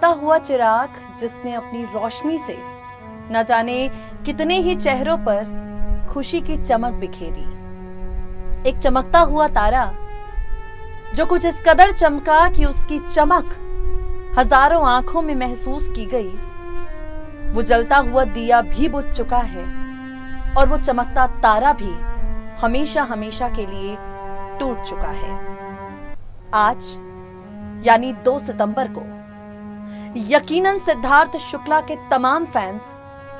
जलता हुआ चिराग जिसने अपनी रोशनी से न जाने कितने ही चेहरों पर खुशी की चमक बिखेरी। एक चमकता हुआ तारा जो कुछ इस कदर चमका कि उसकी चमक हजारों आंखों में महसूस की गई। वो जलता हुआ दिया भी बुझ चुका है और वो चमकता तारा भी हमेशा हमेशा के लिए टूट चुका है। आज यानी 2 सितंबर को यकीनन सिद्धार्थ शुक्ला के तमाम फैंस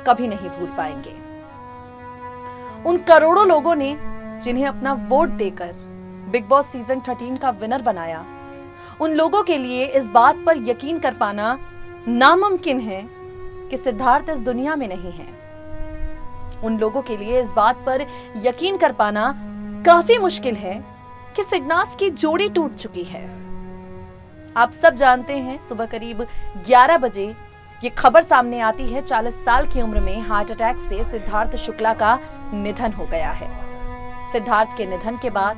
कभी नहीं भूल पाएंगे। उन करोड़ों लोगों ने जिन्हें अपना वोट देकर बिग बॉस सीजन 13 का विनर बनाया, उन लोगों के लिए इस बात पर यकीन कर पाना नामुमकिन है कि सिद्धार्थ इस दुनिया में नहीं है। उन लोगों के लिए इस बात पर यकीन कर पाना काफी मुश्किल है कि सिग्नास की जोड़ी टूट चुकी है। आप सब जानते हैं, सुबह करीब 11 बजे ये खबर सामने आती है, 40 साल की उम्र में हार्ट अटैक से सिद्धार्थ शुक्ला का निधन हो गया है। सिद्धार्थ के निधन के बाद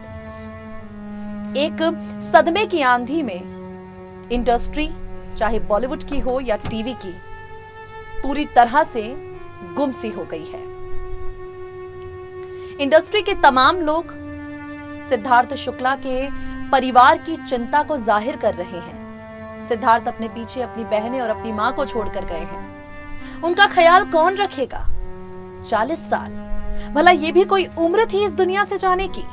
एक सदमे की आंधी में इंडस्ट्री, चाहे बॉलीवुड की हो या टीवी की, पूरी तरह से गुमसी हो गई है। इंडस्ट्री के तमाम लोग सिद्धार्थ शुक्ला के परिवार की चिंता को जाहिर कर रहे हैं। सिद्धार्थ अपने पीछे अपनी बहनें और अपनी मां को छोड़कर गए हैं। उनका ख्याल कौन रखेगा? 40 साल, भला ये भी कोई उम्र थी इस दुनिया से जाने की?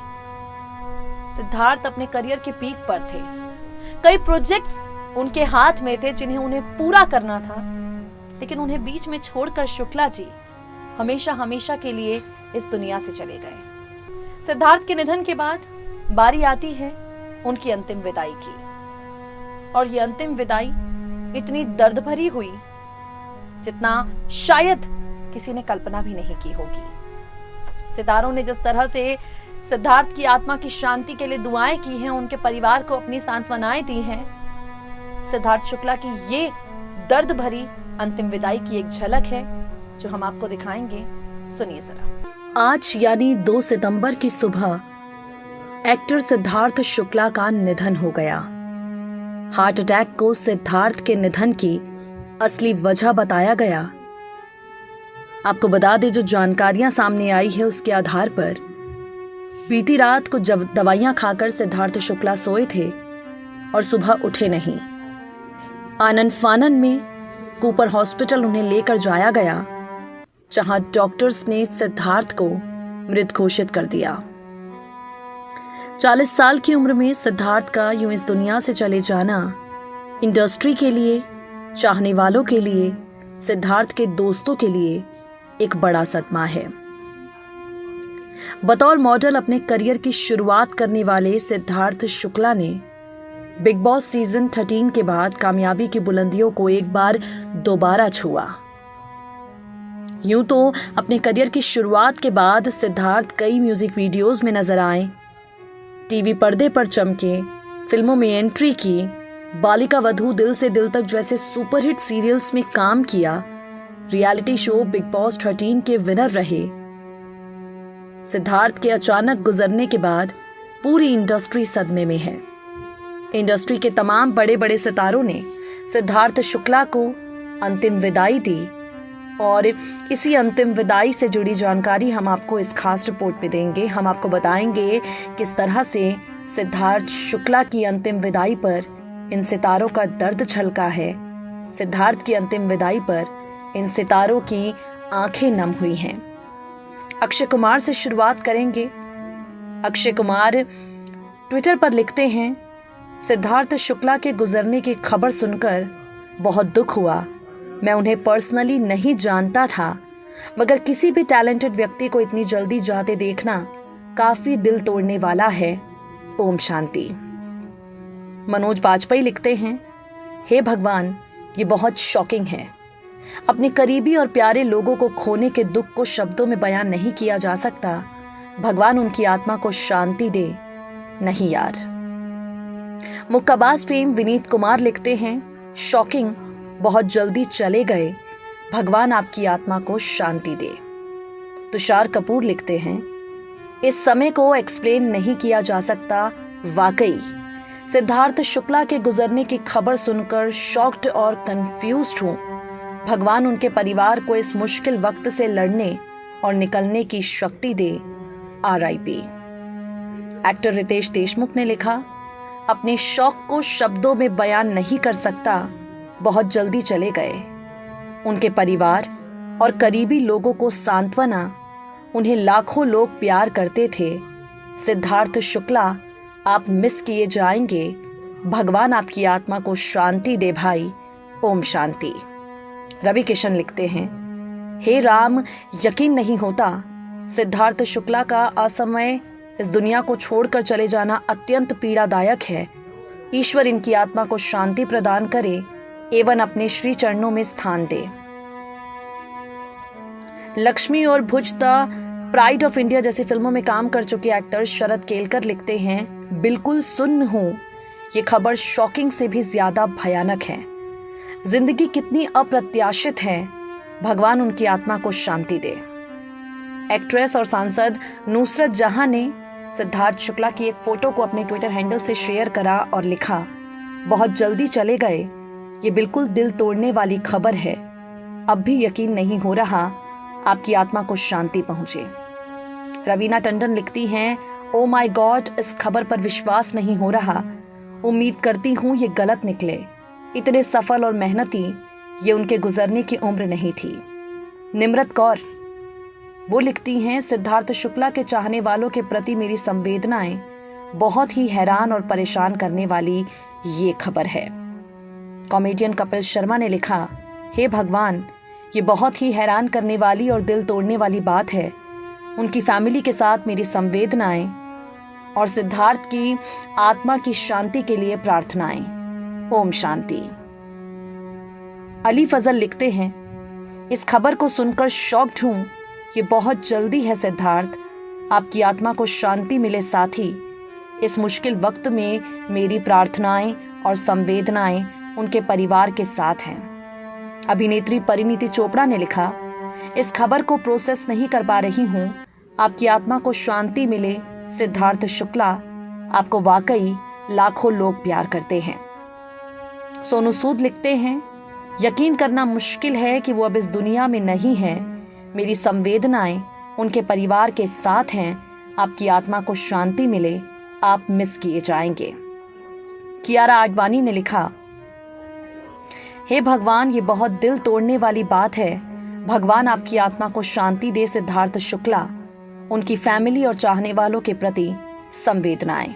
सिद्धार्थ अपने करियर के पीक पर थे। कई प्रोजेक्ट्स उनके हाथ में थे जिन्हें उन्हें पूरा करना था, लेकिन उन्हें बीच में छोड़कर शुक्ला जी हमेशा हमेशा के लिए इस दुनिया से चले गए। सिद्धार्थ के निधन के बाद बारी आती है उनकी अंतिम विदाई की, और ये अंतिम विदाई इतनी दर्द भरी हुई जितना शायद किसी ने कल्पना भी नहीं की होगी। सितारों ने जिस तरह से सिद्धार्थ की आत्मा की शांति के लिए दुआएं की हैं, उनके परिवार को अपनी सांत्वनाएं दी हैं, सिद्धार्थ शुक्ला की ये दर्द भरी अंतिम विदाई की एक झलक है जो हम आपको दिखाएंगे। सुनिए जरा। आज यानी 2 सितंबर की सुबह एक्टर सिद्धार्थ शुक्ला का निधन हो गया। हार्ट अटैक को सिद्धार्थ के निधन की असली वजह बताया गया। आपको बता दें, जो जानकारियां सामने आई है उसके आधार पर बीती रात को जब दवाइयां खाकर सिद्धार्थ शुक्ला सोए थे और सुबह उठे नहीं। आनन फानन में कूपर हॉस्पिटल उन्हें लेकर जाया गया, जहां डॉक्टर्स ने सिद्धार्थ को मृत घोषित कर दिया। 40 साल की उम्र में सिद्धार्थ का यूं इस दुनिया से चले जाना इंडस्ट्री के लिए, चाहने वालों के लिए, सिद्धार्थ के दोस्तों के लिए एक बड़ा सदमा है। बतौर मॉडल अपने करियर की शुरुआत करने वाले सिद्धार्थ शुक्ला ने बिग बॉस सीजन 13 के बाद कामयाबी की बुलंदियों को एक बार दोबारा छुआ। यूं तो अपने करियर की शुरुआत के बाद सिद्धार्थ कई म्यूजिक वीडियोस में नजर आए, टीवी पर्दे पर चमके, फिल्मों में एंट्री की, बालिका वधू, दिल से दिल तक जैसे सुपरहिट सीरियल्स में काम किया, रियलिटी शो बिग बॉस 13 के विनर रहे। सिद्धार्थ के अचानक गुजरने के बाद पूरी इंडस्ट्री सदमे में है। इंडस्ट्री के तमाम बड़े बड़े सितारों ने सिद्धार्थ शुक्ला को अंतिम विदाई दी, और इसी अंतिम विदाई से जुड़ी जानकारी हम आपको इस खास रिपोर्ट में देंगे। हम आपको बताएंगे किस तरह से सिद्धार्थ शुक्ला की अंतिम विदाई पर इन सितारों का दर्द छलका है। सिद्धार्थ की अंतिम विदाई पर इन सितारों की आंखें नम हुई हैं। अक्षय कुमार से शुरुआत करेंगे। अक्षय कुमार ट्विटर पर लिखते हैं, सिद्धार्थ शुक्ला के गुजरने की खबर सुनकर बहुत दुख हुआ। मैं उन्हें पर्सनली नहीं जानता था, मगर किसी भी टैलेंटेड व्यक्ति को इतनी जल्दी जाते देखना काफी दिल तोड़ने वाला है। ओम शांति। मनोज बाजपेयी लिखते हैं, हे भगवान, ये बहुत शॉकिंग है। अपने करीबी और प्यारे लोगों को खोने के दुख को शब्दों में बयान नहीं किया जा सकता। भगवान उनकी आत्मा को शांति दे। नहीं यार। मुक्काबाज फेम विनीत कुमार लिखते हैं, शॉकिंग, बहुत जल्दी चले गए। भगवान आपकी आत्मा को शांति दे। तुषार कपूर लिखते हैं, इस समय को एक्सप्लेन नहीं किया जा सकता। वाकई सिद्धार्थ शुक्ला के गुजरने की खबर सुनकर शॉक्ड और कंफ्यूज्ड हूं। भगवान उनके परिवार को इस मुश्किल वक्त से लड़ने और निकलने की शक्ति दे। RIP। एक्टर रितेश देशमुख ने लिखा, अपने शौक को शब्दों में बयान नहीं कर सकता, बहुत जल्दी चले गए। उनके परिवार और करीबी लोगों को सांत्वना, उन्हें लाखों लोग प्यार करते थे। सिद्धार्थ शुक्ला, आप मिस किए जाएंगे। भगवान आपकी आत्मा को शांति दे भाई। ओम शांति। रवि किशन लिखते हैं, हे राम, यकीन नहीं होता। सिद्धार्थ शुक्ला का असमय इस दुनिया को छोड़कर चले जाना अत्यंत पीड़ादायक है। ईश्वर इनकी आत्मा को शांति प्रदान करे एवं अपने श्री चरणों में स्थान दे। लक्ष्मी और भुज द प्राइड ऑफ इंडिया जैसी फिल्मों में काम कर चुके एक्टर शरद केलकर लिखते हैं, बिल्कुल सुन्न हूं। ये खबर शॉकिंग से भी ज्यादा भयानक है। जिंदगी कितनी अप्रत्याशित है। भगवान उनकी आत्मा को शांति दे। एक्ट्रेस और सांसद नुसरत जहां ने सिद्धार्थ शुक्ला की एक फोटो को अपने ट्विटर हैंडल से शेयर करा और लिखा, बहुत जल्दी चले गए। ये बिल्कुल दिल तोड़ने वाली खबर है। अब भी यकीन नहीं हो रहा, आपकी आत्मा को शांति पहुंचे। रवीना टंडन लिखती हैं, ओ माय गॉड, इस खबर पर विश्वास नहीं हो रहा। उम्मीद करती हूं ये गलत निकले। इतने सफल और मेहनती, ये उनके गुजरने की उम्र नहीं थी। निम्रत कौर वो लिखती हैं, सिद्धार्थ शुक्ला के चाहने वालों के प्रति मेरी संवेदनाएं बहुत ही हैरान और परेशान करने वाली ये खबर है। कॉमेडियन कपिल शर्मा ने लिखा, हे भगवान, ये बहुत ही हैरान करने वाली और दिल तोड़ने वाली बात है। उनकी फैमिली के साथ मेरी संवेदनाएं और सिद्धार्थ की आत्मा की शांति के लिए प्रार्थनाएं। ओम शांति। अली फजल लिखते हैं, इस खबर को सुनकर शॉक्ड हूं। ये बहुत जल्दी है सिद्धार्थ, आपकी आत्मा को शांति मिले। साथ ही इस मुश्किल वक्त में मेरी प्रार्थनाएं और संवेदनाएं उनके परिवार के साथ हैं। अभिनेत्री परिणीति चोपड़ा ने लिखा, इस खबर को प्रोसेस नहीं कर पा रही हूं। आपकी आत्मा को शांति मिले। सिद्धार्थ शुक्ला, आपको वाकई लाखों लोग प्यार करते हैं। सोनू सूद लिखते हैं, यकीन करना मुश्किल है कि वो अब इस दुनिया में नहीं है। मेरी संवेदनाएं उनके परिवार के साथ हैं। आपकी आत्मा को शांति मिले। आप मिस किए जाएंगे। कियारा आडवाणी ने लिखा, हे भगवान, ये बहुत दिल तोड़ने वाली बात है। भगवान आपकी आत्मा को शांति दे। सिद्धार्थ शुक्ला, उनकी फैमिली और चाहने वालों के प्रति संवेदनाएं।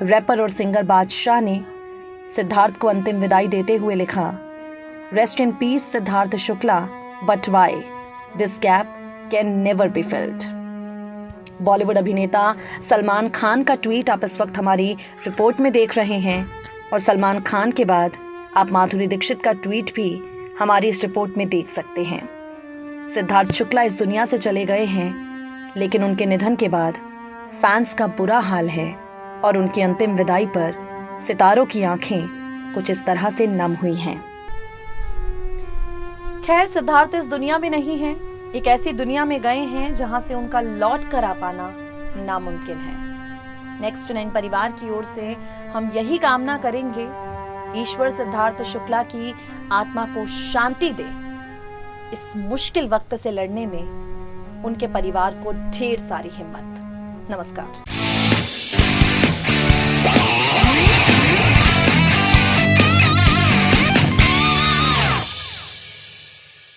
रैपर और सिंगर बादशाह ने सिद्धार्थ को अंतिम विदाई देते हुए लिखा, rest in peace Siddharth Shukla, but why this gap can never be filled. Bollywood अभिनेता सलमान खान का ट्वीट आप इस वक्त हमारी रिपोर्ट में देख रहे हैं, और सलमान खान के बाद आप माधुरी दीक्षित का ट्वीट भी हमारी इस रिपोर्ट में देख सकते हैं। सिद्धार्थ शुक्ला इस दुनिया से चले गए हैं, लेकिन उनके निधन के बाद फैंस का बुरा हाल है और उनकी अंतिम विदाई पर सितारों की आंखें कुछ इस तरह से नम हुई हैं। खैर, सिद्धार्थ इस दुनिया में नहीं है, एक ऐसी दुनिया में गए हैं जहां से उनका लौट कर आ पाना नामुमकिन है। नेक्स्ट 9 परिवार की ओर से हम यही कामना करेंगे, ईश्वर सिद्धार्थ शुक्ला की आत्मा को शांति दे। इस मुश्किल वक्त से लड़ने में उनके परिवार को ढेर सारी हिम्मत। नमस्कार।